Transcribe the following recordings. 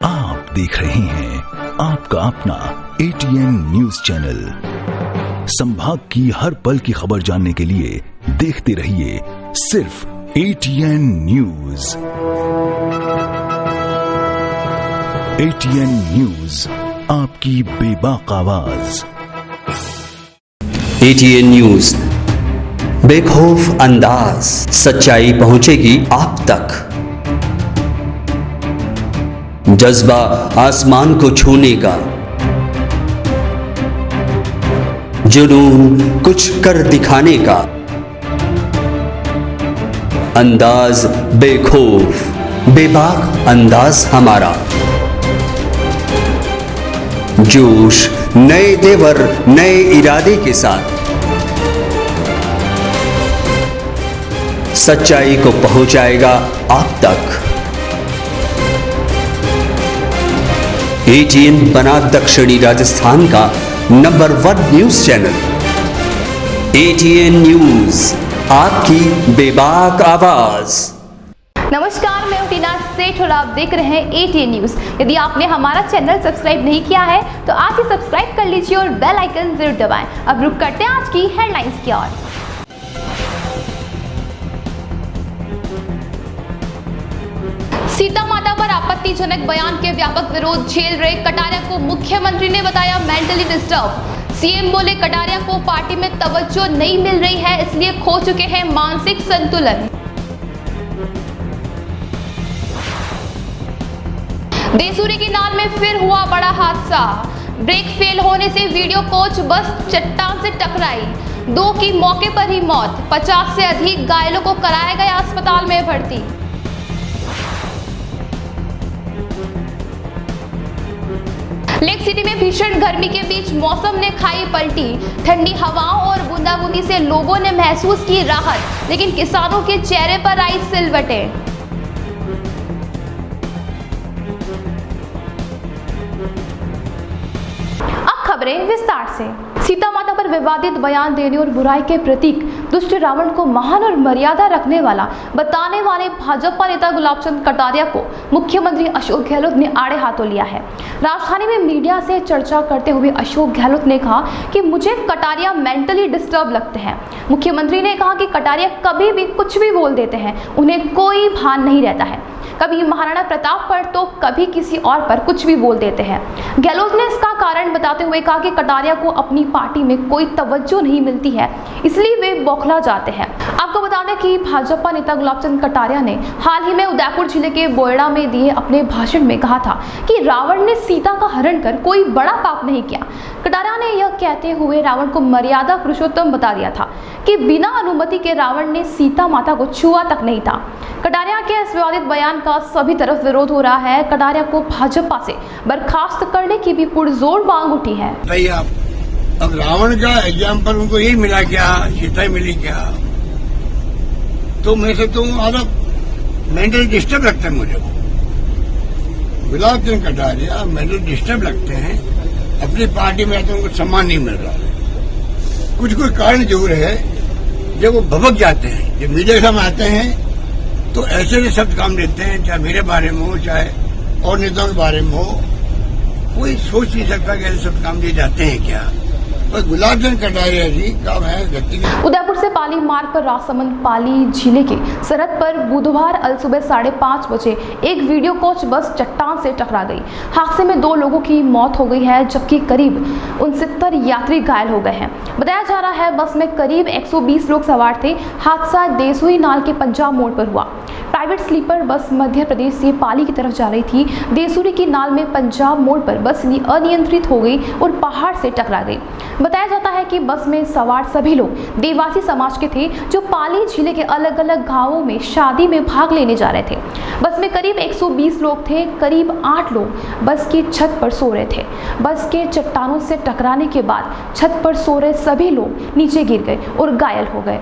आप देख रहे हैं आपका अपना एटीएन न्यूज चैनल। संभाग की हर पल की खबर जानने के लिए देखते रहिए सिर्फ एटीएन न्यूज। एटीएन न्यूज, आपकी बेबाक आवाज। एटीएन न्यूज, बेखौफ अंदाज, सच्चाई पहुंचेगी आप तक। जज्बा आसमान को छूने का, जुनून कुछ कर दिखाने का, अंदाज बेखौफ बेबाक अंदाज हमारा। जोश नए तेवर नए इरादे के साथ सच्चाई को पहुंचाएगा आप तक। एटीएन बना दक्षिणी राजस्थान का number 1 news channel. ATN news, आपकी बेबाक आवाज। नमस्कार, मैं हूं टीना सेठ और आप देख रहे हैं एटीएन न्यूज। यदि आपने हमारा चैनल सब्सक्राइब नहीं किया है तो आज ही सब्सक्राइब कर लीजिए और बेल आइकन जरूर दबाएं। अब रुक करते हैं आज की हेडलाइंस की ओर। सीता माता पर आपत्तिजनक बयान के व्यापक विरोध झेल रहे कटारिया को मुख्यमंत्री ने बताया मेंटली डिस्टर्ब। सीएम बोले कटारिया को पार्टी में तवज्जो नहीं मिल रही है, इसलिए खो चुके हैं मानसिक संतुलन। देसूरी की नाल में फिर हुआ बड़ा हादसा। ब्रेक फेल होने से वीडियो कोच बस चट्टान से टकराई, 2 की मौके पर ही मौत। 50 से अधिक घायलों को कराया गया अस्पताल में भर्ती। लेक सिटी में भीषण गर्मी के बीच मौसम ने खाई पलटी। ठंडी हवाओं और बूंदाबूंदी से लोगों ने महसूस की राहत, लेकिन किसानों के चेहरे पर आई सिलवटें। अब खबरें विस्तार से। सीता माता पर विवादित बयान देने और बुराई के प्रतीक दुष्ट रावण को महान और मर्यादा रखने वाला बताने वाले भाजपा नेता गुलाबचंद कटारिया को मुख्यमंत्री अशोक गहलोत ने आड़े हाथों लिया है। राजधानी में मीडिया से चर्चा करते हुए अशोक गहलोत ने कहा कि मुझे कटारिया मेंटली डिस्टर्ब लगते हैं। मुख्यमंत्री ने कहा कि कटारिया कभी भी कुछ भी बोल देते हैं, उन्हें कोई भान नहीं रहता है। कभी महाराणा प्रताप पर तो कभी किसी और पर कुछ भी बोल देते हैं। गहलोत ने इसका कारण बताते हुए कहा कि कटारिया को अपनी पार्टी में कोई तवज्जो नहीं मिलती है, इसलिए वे बौखला जाते हैं। आपको बता दें कि भाजपा नेता गुलाबचंद कटारिया ने हाल ही में उदयपुर जिले के बोयड़ा में दिए अपने भाषण में कहा था कि रावण ने सीता का हरण कर कोई बड़ा पाप नहीं किया। कटारिया ने यह कहते हुए रावण को मर्यादा पुरुषोत्तम बता दिया था कि बिना अनुमति के रावण ने सीता माता को छुआ तक नहीं था। कटारिया के इस विवादित बयान का सभी तरफ विरोध हो रहा है। कटारिया को भाजपा से बर्खास्त करने की भी पुरजोर मांग उठी है। अब रावण का एग्जाम्पल उनको यही मिला क्या, सीता ही मिली क्या? तो मैं सोचता हूँ आधा मेंटल डिस्टर्ब लगता है मुझे। गुलाबचंद कटारिया मेंटल डिस्टर्ब लगते हैं। अपनी पार्टी में तो उनको सम्मान नहीं मिल रहा है। कुछ कारण जरूर है। जब वो भभक जाते हैं, जब मीडिया के सामने आते हैं तो ऐसे शब्द काम देते हैं, चाहे मेरे बारे में हो चाहे और नेताओं के बारे में हो। कोई सोच नहीं सकता कि ऐसे शब्द काम दिए जाते हैं क्या। पर गुलाबचंद कटारिया जी काम है गति। उदयपुर से पाली मार्ग पर राजसमंद पाली जिले के सरहद पर बुधवार अलसुबह 5:30 बजे एक वीडियो कोच बस चट्टान से टकरा गई। हादसे में 2 लोगों की मौत हो गई है, जबकि करीब 69 यात्री घायल हो गए हैं। बताया जा रहा है बस में करीब 120 लोग सवार थे। हादसा देसुई नाल के पंजाब मोड़ पर हुआ। Private sleeper bus Madhya Pradesh से पाली की तरफ जा रही थी। देसूरी की नाल में पंजाब मोड़ पर बस अनियंत्रित हो गई और पहाड़ से टकरा गई। बताया जाता है कि बस में सवार सभी लोग देवासी समाज के थे, जो पाली जिले के अलग अलग गांवों में शादी में भाग लेने जा रहे थे। बस में करीब 120 लोग थे। करीब 8 लोग बस की छत पर सो रहे थे। बस के चट्टानों से टकराने के बाद छत पर सो रहे सभी लोग नीचे गिर गए और घायल हो गए।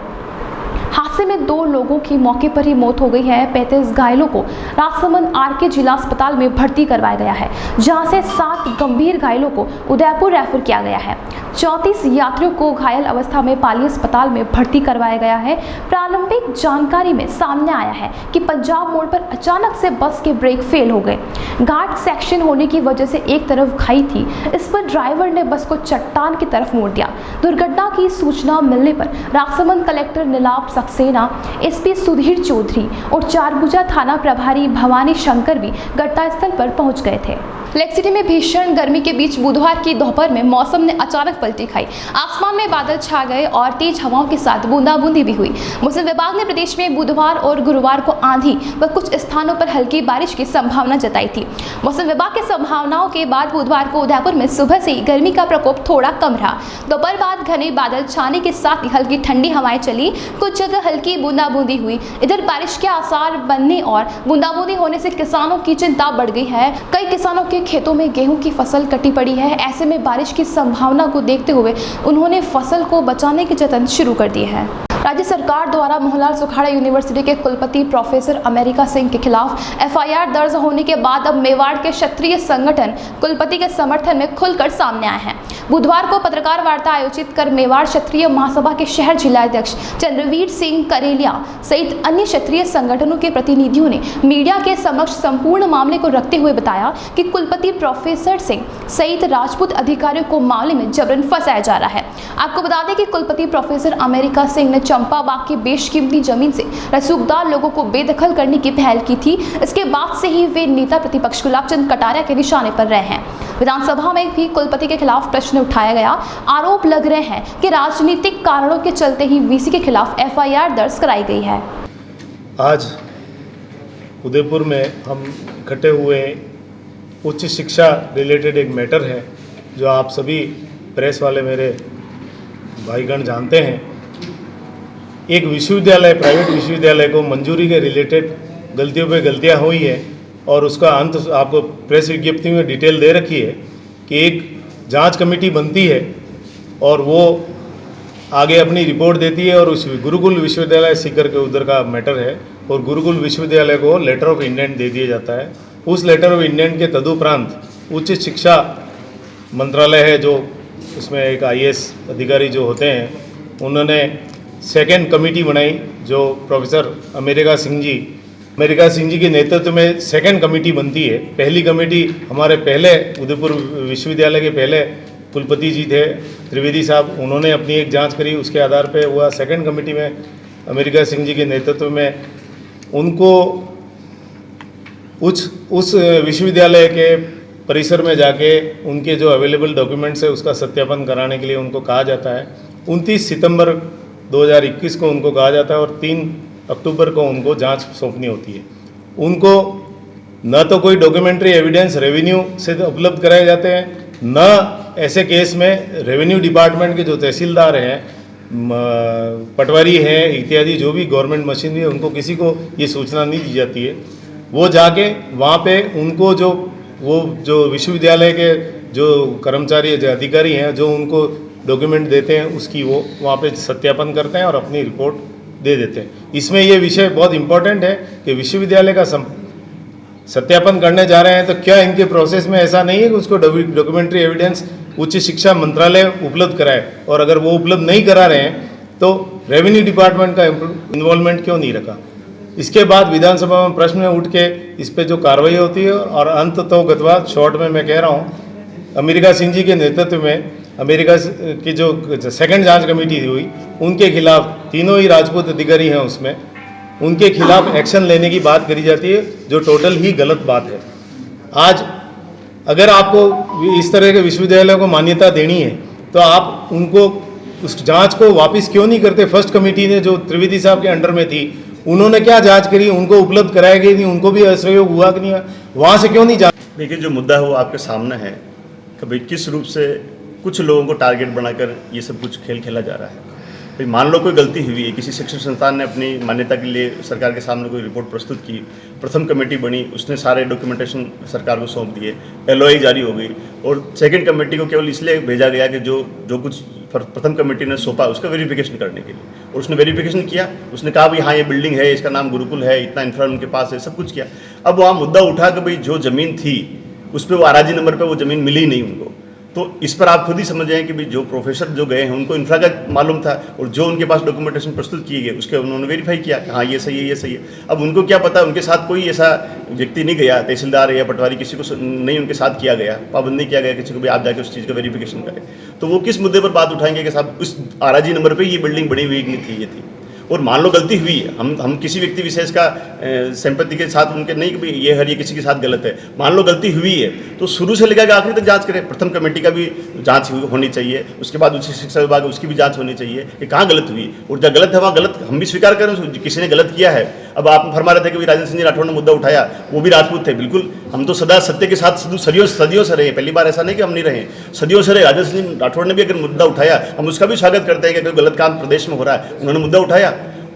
हादसे हादसे में 2 लोगों की मौके पर ही मौत हो गई है। 35 घायलों को राजसमंद आरके जिला अस्पताल में भर्ती करवाया गया है, जहां से 7 गंभीर घायलों को उदयपुर रेफर किया गया है। 34 यात्रियों को घायल अवस्था में पाली अस्पताल में भर्ती करवाया गया है। प्रारंभिक जानकारी में सामने आया है कि पंजाब मोड़ पर अचानक से बस के ब्रेक फेल हो गए। घाट सेक्शन होने की वजह से एक तरफ खाई थी, इस पर ड्राइवर ने बस को चट्टान की तरफ मोड़ दिया। दुर्घटना की सूचना मिलने पर राजसमंद कलेक्टर नीलाभ सक्सेना, एसपी सुधीर चौधरी और चारभुजा थाना प्रभारी भवानी शंकर भी घटनास्थल पर पहुंच गए थे। लेक सिटी में भीषण गर्मी के बीच बुधवार की दोपहर में मौसम ने अचानक पलटी खाई। आसमान में बादल छा गए और तेज हवाओं के साथ बूंदाबूंदी भी हुई। मौसम विभाग ने प्रदेश में बुधवार और गुरुवार को आंधी व कुछ स्थानों पर हल्की बारिश की संभावना जताई थी। मौसम विभाग की संभावनाओं के बाद बुधवार को उदयपुर में सुबह से ही गर्मी का प्रकोप थोड़ा कम रहा। दोपहर बाद घने बादल छाने के साथ ही हल्की ठंडी हवाएं चली, कुछ जगह हल्की बूंदाबूंदी हुई। इधर बारिश के आसार बनने और बूंदाबूंदी होने से किसानों की चिंता बढ़ गई है। कई किसानों के खेतों में गेहूं की फसल कटी पड़ी है। ऐसे में बारिश की संभावना को देखते हुए उन्होंने फसल को बचाने के जतन शुरू कर दिए हैं। राज्य सरकार द्वारा मोहनलाल सुखाड़ा यूनिवर्सिटी के कुलपति प्रोफेसर अमेरिका सिंह के खिलाफ एफआईआर दर्ज होने के बाद अब मेवाड़ के क्षत्रिय संगठन कुलपति के समर्थन में खुलकर सामने आए हैं। बुधवार को पत्रकार वार्ता आयोजित कर मेवाड़ क्षत्रिय महासभा के शहर जिलाध्यक्ष चंद्रवीर सिंह करेलिया सहित अन्य क्षत्रिय संगठनों के प्रतिनिधियों ने मीडिया के समक्ष संपूर्ण मामले को रखते हुए बताया कि कुलपति प्रोफेसर सिंह सहित राजपूत अधिकारियों को मामले में जबरन फंसाया जा रहा है। आपको बता दें कि कुलपति प्रोफेसर अमेरिका सिंह ने चंपा बाग की बेशकीमती जमीन से रसूखदार लोगों को बेदखल करने की पहल की थी। इसके बाद से ही वे नेता प्रतिपक्ष गुलाबचंद कटारिया के निशाने पर रहे हैं। विधानसभा में भी कुलपति के खिलाफ प्रश्न उठाया गया। आरोप लग रहे हैं कि राजनीतिक कारणों के चलते ही वीसी के खिलाफ एफआईआर दर्ज कराई गई है। आज उदयपुर में हम इकट्ठे हुए उच्च शिक्षा रिलेटेड एक मैटर है जो आप सभी प्रेस वाले मेरे भाईगण जानते हैं। एक विश्वविद्यालय, प्राइवेट विश्वविद्यालय को मंजूरी के रिलेटेड गलतियों पे गलतियां हुई है और उसका अंत आपको प्रेस विज्ञप्ति में डिटेल दे रखी है कि एक जांच कमेटी बनती है और वो आगे अपनी रिपोर्ट देती है और उस गुरुकुल विश्वविद्यालय सीकर के उधर का मैटर है और गुरुकुल विश्वविद्यालय को लेटर ऑफ इंटेंट दे दिया जाता है। उस लेटर ऑफ इंटेंट के तदुपरांत उच्च शिक्षा मंत्रालय है जो उसमें एक आईएएस अधिकारी जो होते हैं उन्होंने सेकंड कमेटी बनाई जो प्रोफेसर अमेरिका सिंह जी के नेतृत्व में सेकंड कमेटी बनती है। पहली कमेटी हमारे पहले उदयपुर विश्वविद्यालय के पहले कुलपति जी थे त्रिवेदी साहब, उन्होंने अपनी एक जांच करी, उसके आधार पे हुआ। सेकंड कमेटी में अमेरिका सिंह जी के नेतृत्व में उनको उस विश्वविद्यालय के परिसर में जाके उनके जो अवेलेबल डॉक्यूमेंट्स है उसका सत्यापन कराने के लिए उनको कहा जाता है। 29 सितंबर 2021 को उनको कहा जाता है और 3 अक्टूबर को उनको जांच सौंपनी होती है। उनको न तो कोई डॉक्यूमेंट्री एविडेंस रेवेन्यू से उपलब्ध कराए जाते हैं, न ऐसे केस में रेवेन्यू डिपार्टमेंट के जो तहसीलदार हैं, पटवारी हैं इत्यादि जो भी गवर्नमेंट मशीनरी है उनको किसी को ये सूचना नहीं दी जाती है। वो जाके वहाँ पे उनको जो विश्वविद्यालय के जो कर्मचारी जो अधिकारी हैं जो उनको डॉक्यूमेंट देते हैं उसकी वो वहाँ पे सत्यापन करते हैं और अपनी रिपोर्ट दे देते हैं। इसमें ये विषय बहुत इम्पोर्टेंट है कि विश्वविद्यालय का सत्यापन करने जा रहे हैं तो क्या इनके प्रोसेस में ऐसा नहीं है कि उसको डॉक्यूमेंट्री एविडेंस उच्च शिक्षा मंत्रालय उपलब्ध कराए, और अगर वो उपलब्ध नहीं करा रहे हैं तो रेवेन्यू डिपार्टमेंट का इन्वॉल्वमेंट क्यों नहीं रखा। इसके बाद विधानसभा में प्रश्न उठ के इस पर जो कार्रवाई होती है और अंत तो गतवा शॉर्ट में मैं कह रहा हूँ अमेरिका सिंह जी के नेतृत्व में अमेरिका की जो सेकंड जांच कमेटी हुई उनके खिलाफ तीनों ही राजपूत अधिकारी हैं उसमें, उनके खिलाफ एक्शन लेने की बात करी जाती है जो टोटल ही गलत बात है। आज अगर आपको इस तरह के विश्वविद्यालयों को मान्यता देनी है तो आप उनको उस जांच को वापस क्यों नहीं करते। फर्स्ट कमेटी ने जो त्रिवेदी साहब के अंडर में थी उन्होंने क्या जांच करी, उनको उपलब्ध कराया गया नहीं, उनको भी असहयोग हुआ कि नहीं, वहाँ से क्यों नहीं जांच। देखिए जो मुद्दा है वो आपके सामने है कि भाई किस रूप से कुछ लोगों को टारगेट बनाकर ये सब कुछ खेल खेला जा रहा है। भाई मान लो कोई गलती हुई है, किसी शिक्षण संस्थान ने अपनी मान्यता के लिए सरकार के सामने कोई रिपोर्ट प्रस्तुत की, प्रथम कमेटी बनी, उसने सारे डॉक्यूमेंटेशन सरकार को सौंप दिए, LOI जारी हो गई और सेकंड कमेटी को केवल इसलिए भेजा गया कि जो कुछ प्रथम कमेटी ने सौंपा उसका वेरिफिकेशन करने के लिए, और उसने वेरिफिकेशन किया, उसने कहा भाई हाँ ये बिल्डिंग है, इसका नाम गुरुकुल है, इतना इंफ्रा उनके पास है, सब कुछ किया। अब वहाँ मुद्दा उठा कि भाई जो ज़मीन थी उस पर वो आराजी नंबर पे वो ज़मीन मिली ही नहीं उनको। तो इस पर आप खुद ही समझ जाएं कि भाई जो प्रोफेसर जो गए हैं उनको इंफ्रा का मालूम था, और जो उनके पास डॉक्यूमेंटेशन प्रस्तुत किए गए उसके उन्होंने वेरीफाई किया कि हाँ ये सही है, ये सही है। अब उनको क्या पता, उनके साथ कोई ऐसा व्यक्ति नहीं गया, तहसीलदार या पटवारी किसी को नहीं उनके साथ किया गया, पाबंदी किया गया किसी को भी आप जाके उस चीज़ का वेरिफिकेशन करें। तो वो किस मुद्दे पर बात उठाएंगे कि साहब उस आराजी नंबर पर ये बिल्डिंग बनी हुई नहीं थी, ये थी। और मान लो गलती हुई है, हम किसी व्यक्ति विशेष का संपत्ति के साथ उनके नहीं कि भाई ये हर ये किसी के साथ गलत है, मान लो गलती हुई है तो शुरू से लेकर आखिरी तक जांच करें। प्रथम कमेटी का भी जांच होनी चाहिए, उसके बाद उच्च शिक्षा विभाग उसकी भी जांच होनी चाहिए कि कहाँ गलत हुई, और जहाँ गलत है वहाँ गलत हम भी स्वीकार करें, किसी ने गलत किया है। अब आप फरमा रहे थे कि राजेंद्र सिंह राठौड़ ने मुद्दा उठाया, वो भी राजपूत थे, बिल्कुल हम तो सदा सत्य के साथ सदियों से रहे, पहली बार ऐसा नहीं कि हम नहीं रहे, सदियों से रहे। राजेंद्र सिंह राठौड़ ने भी अगर मुद्दा उठाया हम उसका भी स्वागत करते हैं कि कोई गलत काम प्रदेश में हो रहा है, उन्होंने मुद्दा उठाया।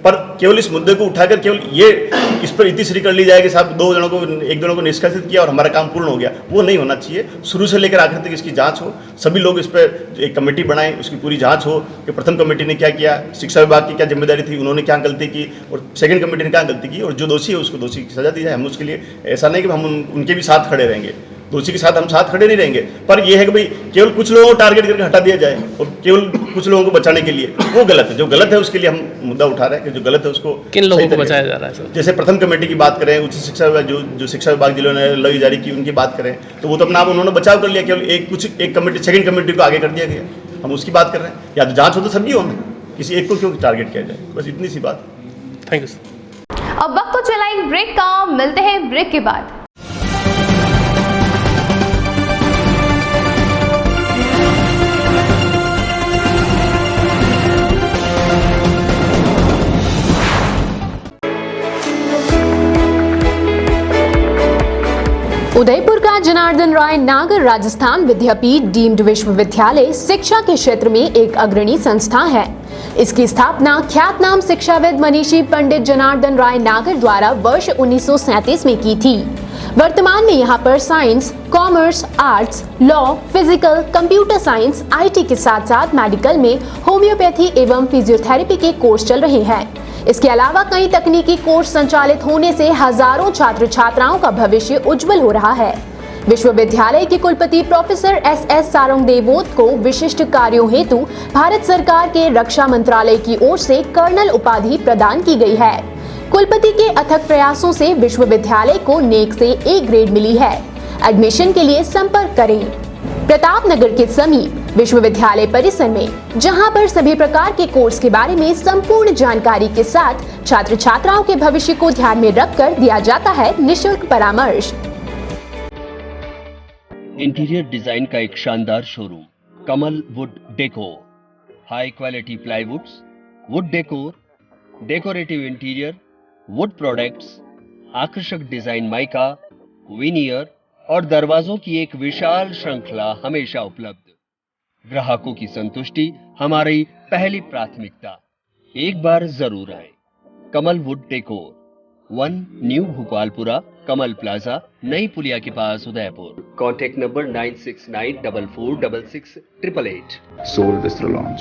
पर केवल इस मुद्दे को उठाकर केवल ये इस पर इतिश्री कर ली जाए कि साहब एक जनों को निष्कासित किया और हमारा काम पूर्ण हो गया, वो नहीं होना चाहिए। शुरू से लेकर आखिर तक इसकी जांच हो, सभी लोग इस पर एक कमेटी बनाएं, उसकी पूरी जांच हो कि प्रथम कमेटी ने क्या किया, शिक्षा विभाग की क्या जिम्मेदारी थी, उन्होंने क्या गलती की, और सेकंड कमेटी ने क्या गलती की, और जो दोषी है उसको दोषी की सजा दी जाए। हम उसके लिए ऐसा नहीं कि हम उनके भी साथ खड़े रहेंगे, दोषी के साथ हम साथ खड़े नहीं रहेंगे, पर यह है कि भाई केवल कुछ लोगों को टारगेट करके हटा दिया जाए और केवल कुछ लोगों को बचाने के लिए, वो गलत है। जो गलत है उसके लिए हम मुद्दा उठा रहे हैं कि जो गलत है उसको किन लोगों को बचाया जा रहा है सर? जैसे प्रथम कमेटी की बात करें, उच्च शिक्षा विभाग जो शिक्षा विभाग जिन्होंने लॉ जारी की उनकी बात करें तो वो तो अपना उन्होंने बचाव कर लिया, केवल एक कमेटी सेकंड कमेटी को आगे कर दिया गया, हम उसकी बात कर रहे हैं। या तो जाँच हो तो सभी हो, किसी एक को क्यों टारगेट किया जाए, बस इतनी सी बात। Thank you sir. अब वक्त तो चला एक ब्रेक का, मिलते हैं ब्रेक के बाद। उदयपुर का जनार्दन राय नागर राजस्थान विद्यापीठ डीम्ड विश्वविद्यालय शिक्षा के क्षेत्र में एक अग्रणी संस्था है। इसकी स्थापना ख्यातनाम शिक्षाविद मनीषी पंडित जनार्दन राय नागर द्वारा वर्ष 1937 में की थी। वर्तमान में यहाँ पर science, commerce, arts, law, physical, computer science, IT के साथ साथ मेडिकल में होम्योपैथी एवं फिजियोथेरेपी के कोर्स चल रहे हैं। इसके अलावा कई तकनीकी कोर्स संचालित होने से हजारों छात्र छात्राओं का भविष्य उज्जवल हो रहा है। विश्वविद्यालय के कुलपति प्रोफेसर एस सारंगदेवोत को विशिष्ट कार्यों हेतु भारत सरकार के रक्षा मंत्रालय की ओर से कर्नल उपाधि प्रदान की गई है। कुलपति के अथक प्रयासों से विश्वविद्यालय को नेक से ए ग्रेड मिली है। एडमिशन के लिए संपर्क करें प्रतापनगर के समीप विश्वविद्यालय परिसर में, जहां पर सभी प्रकार के कोर्स के बारे में संपूर्ण जानकारी के साथ छात्र छात्राओं के भविष्य को ध्यान में रखकर दिया जाता है निःशुल्क परामर्श। इंटीरियर डिजाइन का एक शानदार showroom Kamal wood decor, high quality प्लाईवुड्स, would decor, decorative interior, would products, आकर्षक डिजाइन माइका, विनियर और दरवाजों की एक विशाल श्रृंखला हमेशा उपलब्ध। ग्राहकों की संतुष्टि हमारी पहली प्राथमिकता। एक बार जरूर आए। Kamal wood decor, 1 new Bhopalpura, Kamal plaza, नई पुलिया के पास, Udaipur. Contact number 9694466888। Soul bistro lounge.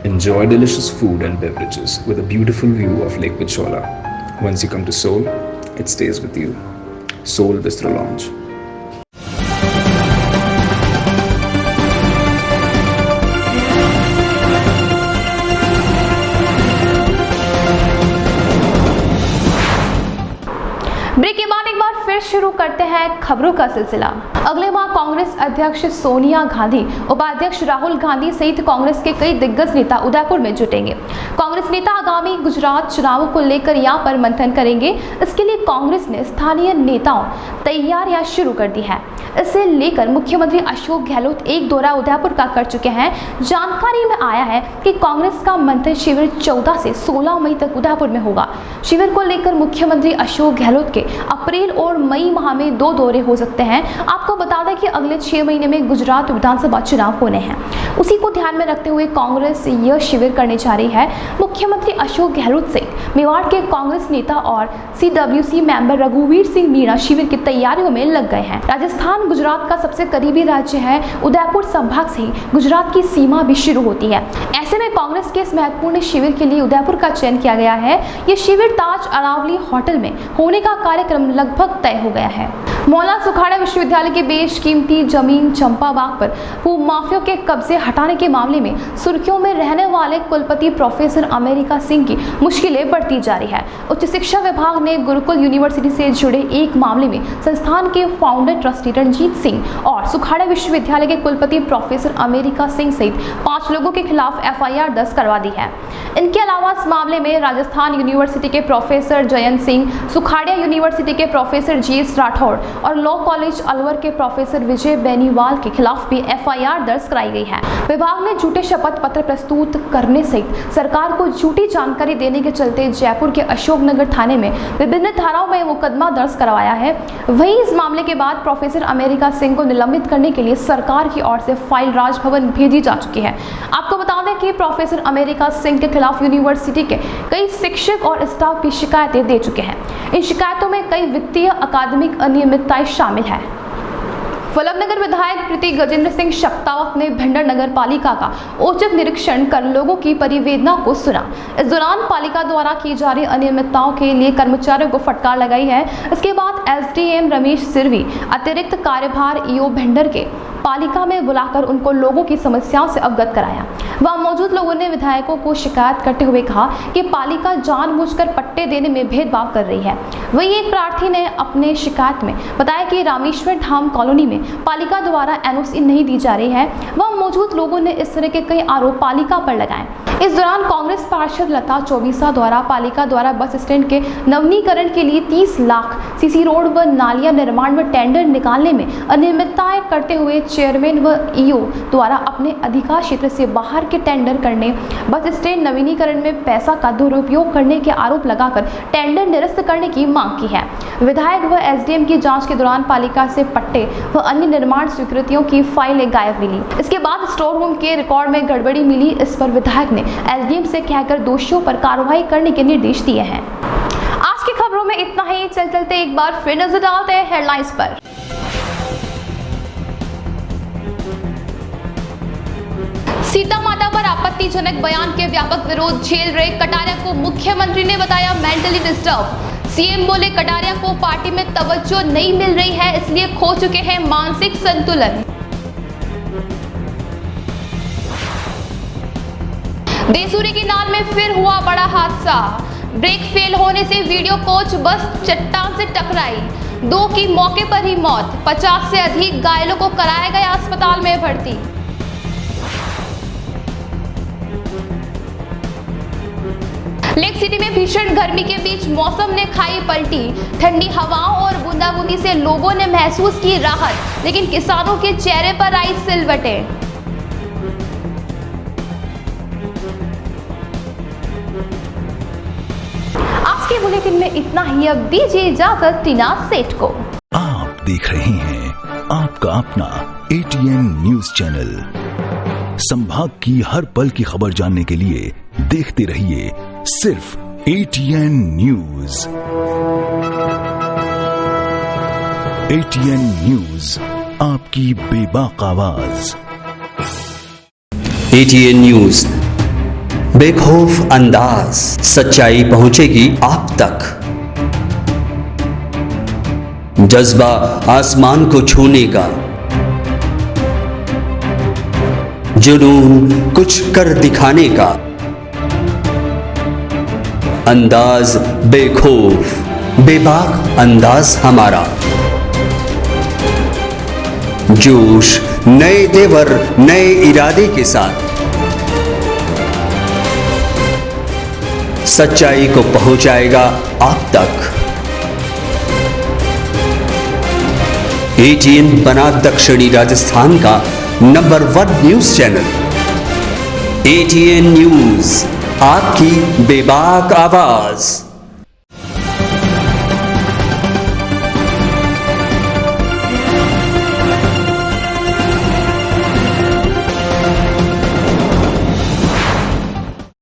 Enjoy delicious food and beverages with a beautiful view of Lake Pichola. Once you come to Seoul, it stays with you. Seoul Bistro Lounge. करते हैं खबरों का सिलसिला। अगले माह कांग्रेस अध्यक्ष सोनिया गांधी, उपाध्यक्ष राहुल गांधी सहित कांग्रेस के कई दिग्गज नेता उदयपुर में जुटेंगे। कांग्रेस नेता आगामी गुजरात चुनावों को लेकर यहाँ पर मंथन करेंगे। इसके लिए कांग्रेस ने स्थानीय नेताओं तैयारियां शुरू कर दी है। इसे लेकर मुख्यमंत्री अशोक गहलोत एक दौरा उदयपुर का कर चुके हैं। जानकारी में आया है कि कांग्रेस का मंथन शिविर 14 से 16 मई तक उदयपुर में होगा। शिविर को लेकर मुख्यमंत्री अशोक गहलोत के अप्रैल और मई माह में 2 दौरे हो सकते हैं। आपको बता दें कि अगले 6 महीने में गुजरात विधानसभा चुनाव होने हैं। उसी को ध्यान में रखते हुए कांग्रेस यह शिविर करने जा रही है। मुख्यमंत्री अशोक गहलोत से मेवाड़ के कांग्रेस नेता और CWC मेंबर रघुवीर सिंह मीणा शिविर की तैयारियों में लग गए हैं। राजस्थान गुजरात का सबसे करीबी राज्य है। उदयपुर संभाग से ही गुजरात की सीमा भी शुरू होती है। ऐसे में कांग्रेस के इस महत्वपूर्ण शिविर के लिए उदयपुर का चयन किया गया है। ये शिविर ताज अरावली होटल में होने का कार्यक्रम लगभग तय हो गया है। मौलाना सुखाड़ा विश्वविद्यालय की बेशकीमती जमीन चंपा बाग पर भूमाफियों के कब्जे हटाने के मामले में सुर्खियों में रहने वाले कुलपति प्रोफेसर अमेरिका सिंह की मुश्किलें बढ़ती जा रही है। उच्च शिक्षा विभाग ने गुरुकुल यूनिवर्सिटी से जुड़े एक मामले में संस्थान के फाउंडर ट्रस्टी रणजीत सिंह और सुखाड़ा विश्वविद्यालय के कुलपति प्रोफेसर अमेरिका सिंह सहित 5 लोगों के खिलाफ FIR दर्ज करवा दी है। इनके अलावा इस मामले में राजस्थान यूनिवर्सिटी के प्रोफेसर जयंत सिंह, सुखाड़िया यूनिवर्सिटी के प्रोफेसर GS राठौड़ और लॉ कॉलेज अलवर के प्रोफेसर विजय बेनीवाल के खिलाफ भी FIR दर्ज कराई गई है। विभाग ने झूठे शपथ पत्र प्रस्तुत करने सहित सरकार को झूठी जानकारी देने के चलते जयपुर के अशोकनगर थाने में विभिन्न धाराओं में मुकदमा दर्ज करवाया है। वहीं इस मामले के बाद प्रोफेसर अमेरिका सिंह को निलंबित करने के लिए सरकार की ओर से फाइल राजभवन भेजी जा चुकी है। आपको बता दें कि प्रोफेसर अमेरिका सिंह के खिलाफ यूनिवर्सिटी के कई शिक्षक और स्टाफ भी शिकायतें दे चुके हैं। इन शिकायतों में कई वित्तीय अकादमिक अनियमितताएं शामिल है। फलमनगर विधायक प्रीति गजेंद्र सिंह शक्तावत ने भिंडर नगर पालिका का औचक निरीक्षण कर लोगों की परिवेदना को सुना। इस दौरान पालिका द्वारा की जा रही अनियमितताओं के लिए कर्मचारियों को फटकार लगाई है। इसके बाद SDM रमेश सिरवी अतिरिक्त कार्यभार EO भिंडर के पालिका में बुलाकर उनको लोगों की समस्याओं से अवगत कराया। वहां मौजूद लोगों ने विधायकों को शिकायत करते हुए कहा कि पालिका जानबूझकर पट्टे देने में भेदभाव कर रही है। वहीं एक प्रार्थी ने अपने शिकायत में बताया कि रामेश्वर धाम कॉलोनी में पालिका द्वारा NOC नहीं दी जा रही है। वहां मौजूद लोगों ने इस तरह के कई आरोप पालिका पर लगाए। इस दौरान कांग्रेस पार्षद लता चौबीसा द्वारा पालिका द्वारा बस स्टैंड के नवीनीकरण के लिए 30 लाख CC रोड व नालियां निर्माण व टेंडर निकालने में अनियमितताएं करते हुए चेयरमैन व EO द्वारा अपने अधिकार क्षेत्र से बाहर के टेंडर करने, बस स्टैंड नवीनीकरण में पैसा का दुरुपयोग करने के आरोप लगाकर टेंडर निरस्त करने की मांग की है। विधायक व SDM की जांच के दौरान पालिका से पट्टे व अन्य निर्माण स्वीकृतियों की फाइलें गायब मिली। इसके बाद स्टोर रूम के रिकॉर्ड में गड़बड़ी मिली। इस पर विधायक ने SDM से कहकर दोषियों पर कार्रवाई करने के निर्देश दिए हैं। आज की खबरों में इतना ही। चलते एक बार फिर नजर डालते हैं हेडलाइंस पर। सीता माता पर आपत्तिजनक बयान के व्यापक विरोध झेल रहे कटारिया को मुख्यमंत्री ने बताया मेंटली डिस्टर्ब। CM बोले कटारिया को पार्टी में तवज्जो नहीं मिल रही है, इसलिए खो चुके हैं मानसिक संतुलन। देसूरी की नाल में फिर हुआ बड़ा हादसा। ब्रेक फेल होने से वीडियो कोच बस चट्टान से टकराई। 2 की मौके पर ही मौत। 50 से अधिक घायलों को कराया गया अस्पताल में भर्ती। लेक सिटी में भीषण गर्मी के बीच मौसम ने खाई पलटी। ठंडी हवाओं और बूंदाबूंदी से लोगों ने महसूस की राहत, लेकिन किसानों के चेहरे पर आई सिलवटें। आज के बुलेटिन में इतना ही। अब दीजिए इजाजत टीना सेठ को। आप देख रहे हैं आपका अपना ATN न्यूज चैनल। संभाग की हर पल की खबर जानने के लिए देखते रहिए सिर्फ ATN न्यूज। ATN न्यूज, आपकी बेबाक आवाज। ATN न्यूज, बेखौफ अंदाज, सच्चाई पहुंचेगी आप तक। जज्बा आसमान को छूने का, जुनून कुछ कर दिखाने का, अंदाज बेखौफ बेबाक अंदाज हमारा। जोश, नए तेवर, नए इरादे के साथ सच्चाई को पहुंचाएगा आप तक। ATN बना दक्षिणी राजस्थान का number 1 news channel. ATN news, आपकी बेबाक आवाज।